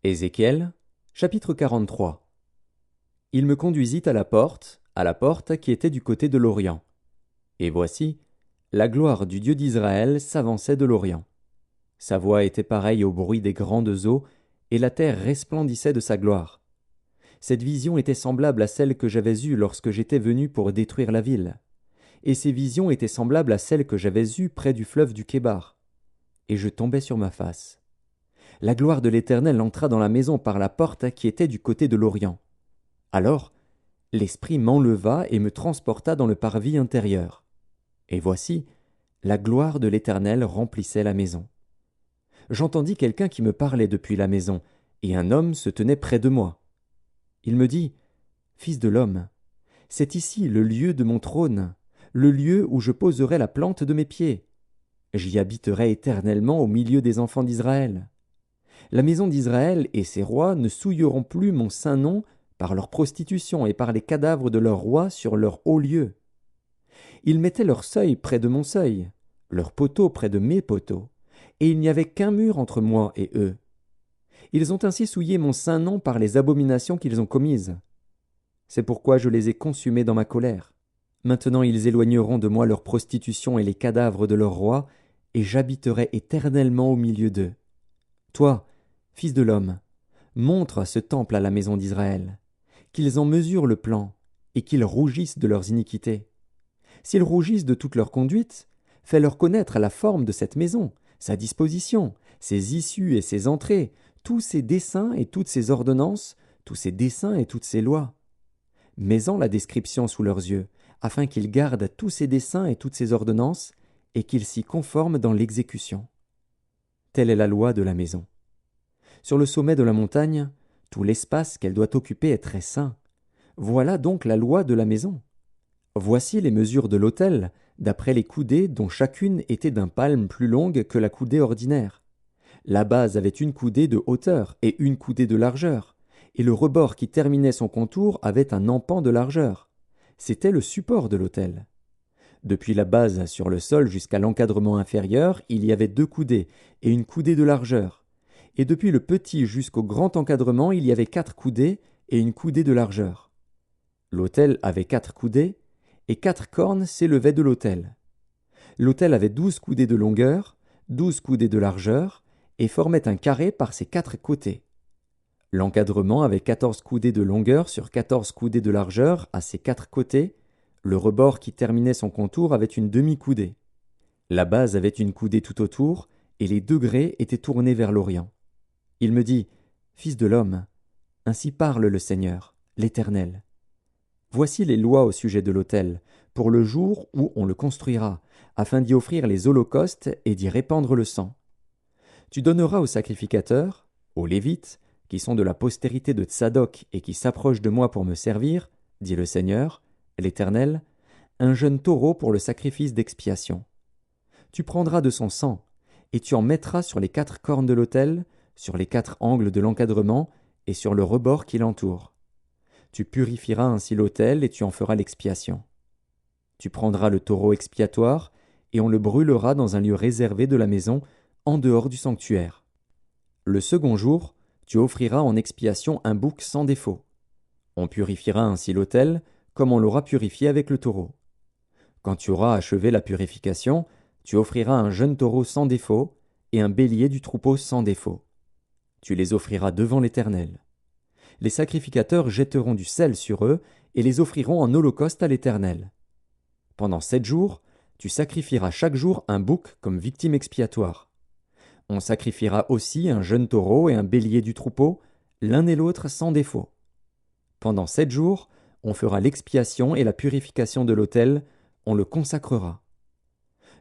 Ézéchiel, chapitre 43. Il me conduisit à la porte qui était du côté de l'Orient. Et voici, la gloire du Dieu d'Israël s'avançait de l'Orient. Sa voix était pareille au bruit des grandes eaux, et la terre resplendissait de sa gloire. Cette vision était semblable à celle que j'avais eue lorsque j'étais venu pour détruire la ville. Et ces visions étaient semblables à celles que j'avais eues près du fleuve du Kébar. Et je tombai sur ma face. La gloire de l'Éternel entra dans la maison par la porte qui était du côté de l'Orient. Alors, l'Esprit m'enleva et me transporta dans le parvis intérieur. Et voici, la gloire de l'Éternel remplissait la maison. J'entendis quelqu'un qui me parlait depuis la maison, et un homme se tenait près de moi. Il me dit, « Fils de l'homme, c'est ici le lieu de mon trône, le lieu où je poserai la plante de mes pieds. J'y habiterai éternellement au milieu des enfants d'Israël. La maison d'Israël et ses rois ne souilleront plus mon saint nom par leur prostitution et par les cadavres de leurs rois sur leur haut lieu. Ils mettaient leur seuil près de mon seuil, leur poteau près de mes poteaux, et il n'y avait qu'un mur entre moi et eux. Ils ont ainsi souillé mon saint nom par les abominations qu'ils ont commises. C'est pourquoi je les ai consumés dans ma colère. Maintenant ils éloigneront de moi leur prostitution et les cadavres de leurs rois, et j'habiterai éternellement au milieu d'eux. Toi, fils de l'homme, montre ce temple à la maison d'Israël, qu'ils en mesurent le plan, et qu'ils rougissent de leurs iniquités. S'ils rougissent de toute leur conduite, fais-leur connaître la forme de cette maison, sa disposition, ses issues et ses entrées, tous ses desseins et toutes ses ordonnances, tous ses desseins et toutes ses lois. Mets-en la description sous leurs yeux, afin qu'ils gardent tous ses desseins et toutes ses ordonnances, et qu'ils s'y conforment dans l'exécution. Telle est la loi de la maison. Sur le sommet de la montagne, tout l'espace qu'elle doit occuper est très saint. Voilà donc la loi de la maison. Voici les mesures de l'autel, d'après les coudées dont chacune était d'un palme plus longue que la coudée ordinaire. La base avait une coudée de hauteur et une coudée de largeur, et le rebord qui terminait son contour avait un empan de largeur. C'était le support de l'autel. Depuis la base sur le sol jusqu'à l'encadrement inférieur, il y avait 2 coudées et une coudée de largeur. Et depuis le petit jusqu'au grand encadrement, il y avait 4 coudées et une coudée de largeur. L'autel avait 4 coudées, et 4 cornes s'élevaient de l'autel. L'autel avait 12 coudées de longueur, 12 coudées de largeur, et formait un carré par ses 4 côtés. L'encadrement avait 14 coudées de longueur sur 14 coudées de largeur à ses 4 côtés. Le rebord qui terminait son contour avait une demi-coudée. La base avait une coudée tout autour, et les degrés étaient tournés vers l'Orient. Il me dit, « Fils de l'homme, ainsi parle le Seigneur, l'Éternel. Voici les lois au sujet de l'autel, pour le jour où on le construira, afin d'y offrir les holocaustes et d'y répandre le sang. Tu donneras aux sacrificateurs, aux Lévites, qui sont de la postérité de Tsadok et qui s'approchent de moi pour me servir, dit le Seigneur, l'Éternel, un jeune taureau pour le sacrifice d'expiation. Tu prendras de son sang, et tu en mettras sur les 4 cornes de l'autel, sur les 4 angles de l'encadrement et sur le rebord qui l'entoure. Tu purifieras ainsi l'autel et tu en feras l'expiation. Tu prendras le taureau expiatoire, et on le brûlera dans un lieu réservé de la maison, en dehors du sanctuaire. Le second jour, tu offriras en expiation un bouc sans défaut. On purifiera ainsi l'autel, comme on l'aura purifié avec le taureau. Quand tu auras achevé la purification, tu offriras un jeune taureau sans défaut, et un bélier du troupeau sans défaut. Tu les offriras devant l'Éternel. Les sacrificateurs jetteront du sel sur eux, et les offriront en holocauste à l'Éternel. Pendant 7 jours, tu sacrifieras chaque jour un bouc comme victime expiatoire. On sacrifiera aussi un jeune taureau et un bélier du troupeau, l'un et l'autre sans défaut. Pendant 7 jours, on fera l'expiation et la purification de l'autel, on le consacrera.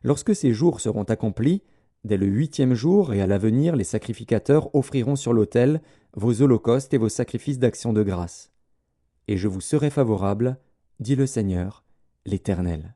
Lorsque ces jours seront accomplis, dès le 8e jour et à l'avenir, les sacrificateurs offriront sur l'autel vos holocaustes et vos sacrifices d'action de grâce. Et je vous serai favorable, dit le Seigneur, l'Éternel.